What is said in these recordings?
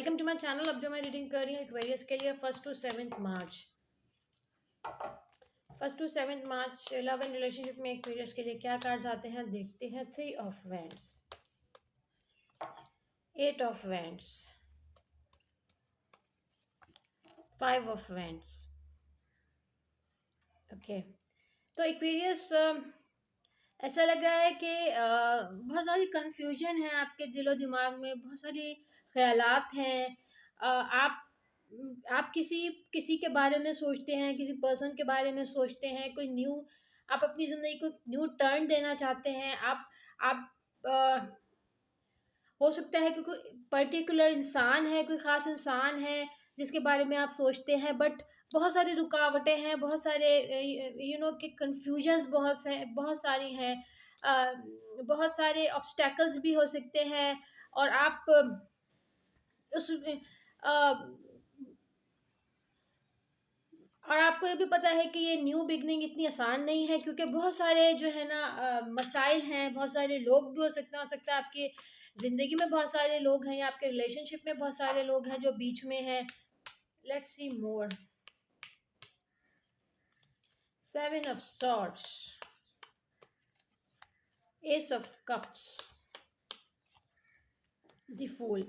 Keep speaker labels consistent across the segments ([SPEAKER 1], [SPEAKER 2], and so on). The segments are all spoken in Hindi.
[SPEAKER 1] Welcome to my channel. अब जो मैं रीडिंग कर रही हूँ एक्वेरियस के लिए 1 to 7 March. 1 to 7 March love and relationship में एक्वेरियस के लिए क्या कार्ड्स आते हैं देखते हैं। 3 of wands, 8 of wands, 5 of wands. Okay, तो एक्वेरियस ऐसा लग रहा है कि बहुत सारी कन्फ्यूजन है आपके दिलो दिमाग में, बहुत सारी ख्यालात हैं। आप किसी किसी के बारे में सोचते हैं, किसी पर्सन के बारे में सोचते हैं, कोई न्यू आप अपनी ज़िंदगी को न्यू टर्न देना चाहते हैं। आप हो सकता है कि कोई पर्टिकुलर इंसान है, कोई ख़ास इंसान है जिसके बारे में आप सोचते हैं, बट बहुत सारी रुकावटें हैं, बहुत सारे कि कन्फ्यूजन्स बहुत सारी हैं। बहुत सारे ऑब्स्टेकल्स भी हो सकते हैं और आप उस और आपको ये भी पता है कि ये न्यू बिगनिंग इतनी आसान नहीं है, क्योंकि बहुत सारे जो है ना मसाइल हैं, बहुत सारे लोग भी हो सकता है आपकी ज़िंदगी में बहुत सारे लोग हैं, या आपके रिलेशनशिप में बहुत सारे लोग हैं जो बीच में हैं। Let's see more. 7 of swords, ace of cups, the fool.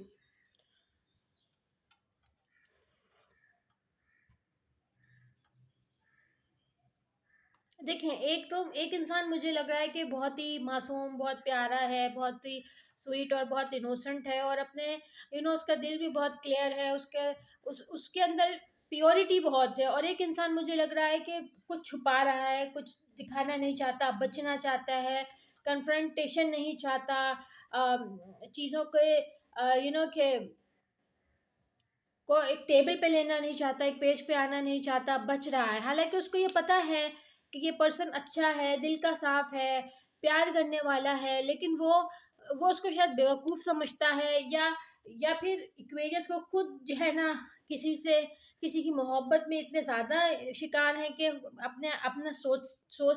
[SPEAKER 1] देखें, एक इंसान मुझे लग रहा है कि बहुत ही मासूम, बहुत प्यारा है, बहुत ही स्वीट और बहुत इनोसेंट है, और अपने उसका दिल भी बहुत क्लियर है, उसके अंदर प्योरिटी बहुत है। और एक इंसान मुझे लग रहा है कि कुछ छुपा रहा है, कुछ दिखाना नहीं चाहता, बचना चाहता है, कन्फ्रंटेशन नहीं चाहता, चीज़ों के के को एक टेबल पे लेना नहीं चाहता, एक पेज पे आना नहीं चाहता, बच रहा है। हालांकि उसको ये पता है कि ये पर्सन अच्छा है, दिल का साफ है, प्यार करने वाला है, लेकिन वो उसको शायद बेवकूफ़ समझता है, या फिर एक्वेरियस को खुद जो है ना किसी की मोहब्बत में इतने ज़्यादा शिकार हैं कि अपने अपना सोच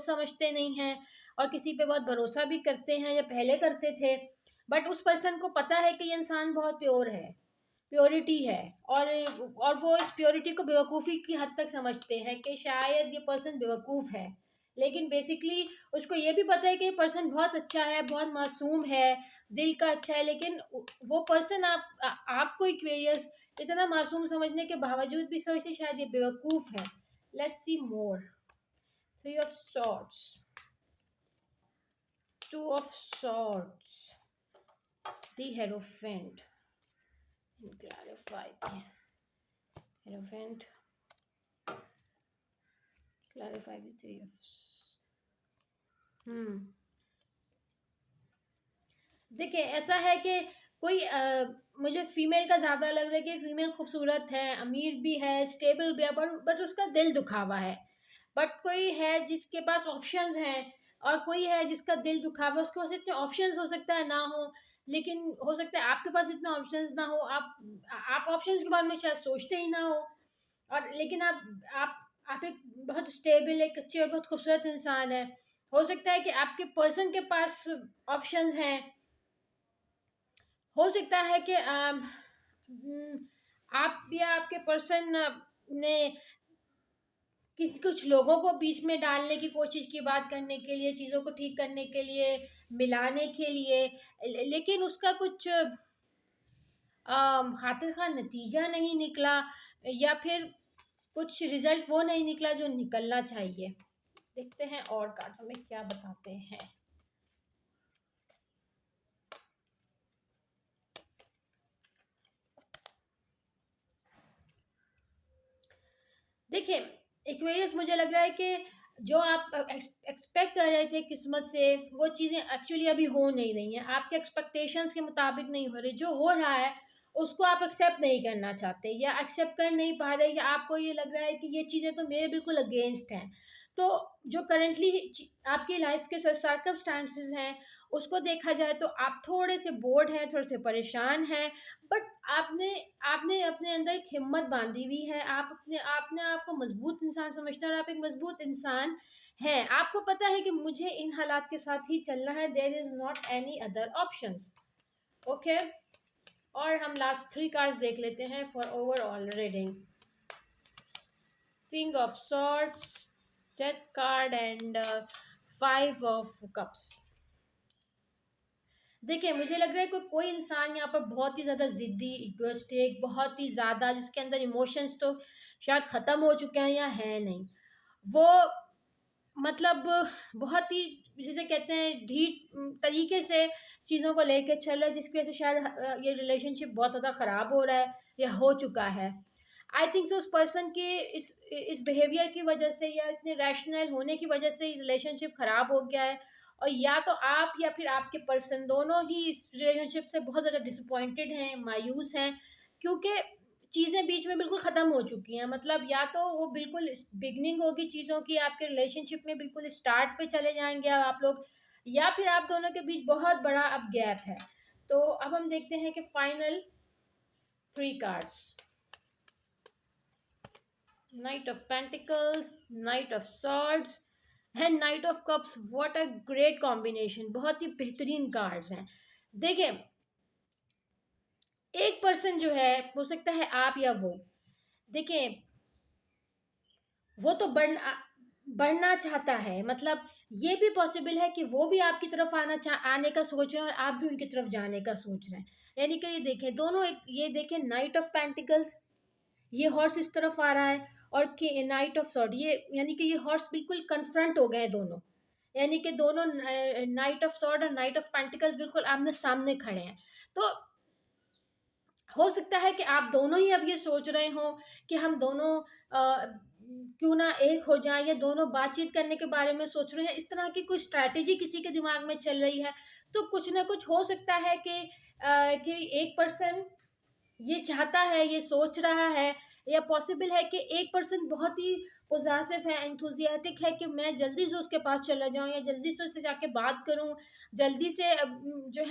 [SPEAKER 1] समझते नहीं हैं, और किसी पे बहुत भरोसा भी करते हैं या पहले करते थे। बट उस पर्सन को पता है कि ये इंसान बहुत प्योर है, प्योरिटी है, और वो इस प्योरिटी को बेवकूफ़ी की हद तक समझते हैं कि शायद ये पर्सन बेवकूफ़ है, लेकिन बेसिकली उसको ये भी पता है कि ये पर्सन बहुत अच्छा है, बहुत मासूम है, दिल का अच्छा है, लेकिन वो पर्सन आपको एक्वेरियस इतना मासूम समझने के बावजूद भी सोचते शायद ये बेवकूफ़ है। Let's see more. 3 of swords, 2 of swords, the hierophant. Clarify the Hierophant. Clarify the 3 of देखिए, ऐसा है कि कोई मुझे फीमेल का ज़्यादा लग रहा है कि फीमेल खूबसूरत है, अमीर भी है, स्टेबल भी है, बट उसका दिल दुखा हुआ है। बट कोई है जिसके पास ऑप्शंस हैं, और कोई है जिसका दिल दुखा हुआ है, उसके पास इतने ऑप्शंस हो सकता है ना हो, लेकिन हो सकता है आपके पास इतने ऑप्शंस ना हो, आप ऑप्शंस के बारे में शायद सोचते ही ना हो, और लेकिन आप एक बहुत स्टेबल, एक अच्छे और बहुत खूबसूरत इंसान है। हो सकता है कि आपके पर्सन के पास ऑप्शंस हैं, हो सकता है कि आप या आपके पर्सन ने कुछ लोगों को बीच में डालने की कोशिश की, बात करने के लिए, चीज़ों को ठीक करने के लिए, मिलाने के लिए, लेकिन उसका कुछ खातिर खा नतीजा नहीं निकला, या फिर कुछ रिजल्ट वो नहीं निकला जो निकलना चाहिए। देखते हैं और कार्ड्स हमें क्या बताते हैं। देखिए, एक्वेरियस मुझे लग रहा है कि जो आप एक्सपेक्ट कर रहे थे किस्मत से, वो चीज़ें एक्चुअली अभी हो नहीं रही हैं, आपके एक्सपेक्टेशंस के मुताबिक नहीं हो रही। जो हो रहा है उसको आप एक्सेप्ट नहीं करना चाहते, या एक्सेप्ट कर नहीं पा रहे, या आपको ये लग रहा है कि ये चीज़ें तो मेरे बिल्कुल अगेंस्ट हैं। तो जो करंटली आपकी लाइफ के सर्कमस्टांसेस हैं, उसको देखा जाए तो आप थोड़े से बोर्ड हैं, थोड़े से परेशान हैं, बट आपने आपने अपने अंदर एक हिम्मत बांधी हुई है, आपने आपको मजबूत इंसान समझते हैं, और आप एक मजबूत इंसान हैं। आपको पता है कि मुझे इन हालात के साथ ही चलना है, there is not any other options. Okay, और हम लास्ट 3 कार्ड्स देख लेते हैं for overall reading. King of swords, death card and 5 of cups. देखिए, मुझे लग रहा है कि कोई इंसान यहाँ पर बहुत ही ज़्यादा ज़िद्दी, इगोइस्टिक, बहुत ही ज़्यादा जिसके अंदर इमोशंस तो शायद ख़त्म हो चुके हैं या हैं नहीं। वो मतलब बहुत ही जिसे कहते हैं ढीठ तरीके से चीज़ों को लेके चल रहा है, जिसकी वजह से शायद ये रिलेशनशिप बहुत ज़्यादा ख़राब हो रहा है या हो चुका है। आई थिंक सो उस पर्सन के इस बिहेवियर की वजह से या इतने रैशनल होने की वजह से रिलेशनशिप ख़राब हो गया है। और या तो आप या फिर आपके पर्सन दोनों ही इस रिलेशनशिप से बहुत ज़्यादा डिसअपॉइंटेड हैं, मायूस हैं, क्योंकि चीज़ें बीच में बिल्कुल ख़त्म हो चुकी हैं। मतलब या तो वो बिल्कुल बिगनिंग होगी चीज़ों की आपके रिलेशनशिप में, बिल्कुल स्टार्ट पे चले जाएंगे आप लोग, या फिर आप दोनों के बीच बहुत बड़ा अब गैप है। तो अब हम देखते हैं कि final 3 cards. Night of pentacles, night of swords and night of cups. What a great combination, बहुत ही बेहतरीन कार्ड्स हैं। देखिए, एक पर्सन जो है हो सकता है आप या वो, देखिए वो तो बढ़ना चाहता है। मतलब ये भी पॉसिबल है कि वो भी आपकी तरफ आने का सोच रहे हैं और आप भी उनकी तरफ जाने का सोच रहे हैं। यानी कि ये देखें दोनों, एक ये देखें नाइट ऑफ पेंटिकल्स, ये हॉर्स इस तरफ आ रहा है, और कि नाइट ऑफ सॉर्ड, ये यानी कि ये हॉर्स बिल्कुल कन्फ्रंट हो गए हैं दोनों। यानी कि दोनों नाइट ऑफ सॉर्ड और नाइट ऑफ पेंटिकल्स बिल्कुल आमने सामने खड़े हैं। तो हो सकता है कि आप दोनों ही अब ये सोच रहे हो कि हम दोनों क्यों ना एक हो जाए, या दोनों बातचीत करने के बारे में सोच रहे हैं। इस तरह की कोई स्ट्रैटेजी किसी के दिमाग में चल रही है। तो कुछ ना कुछ हो सकता है कि एक पर्सन ये चाहता है, ये सोच रहा है, या पॉसिबल है कि एक पर्सन बहुत ही पोजेसिव है, एंथुजियास्टिक है कि मैं जल्दी से उसके पास चला जाऊं या जल्दी से उससे जाके बात करूं, जल्दी से जो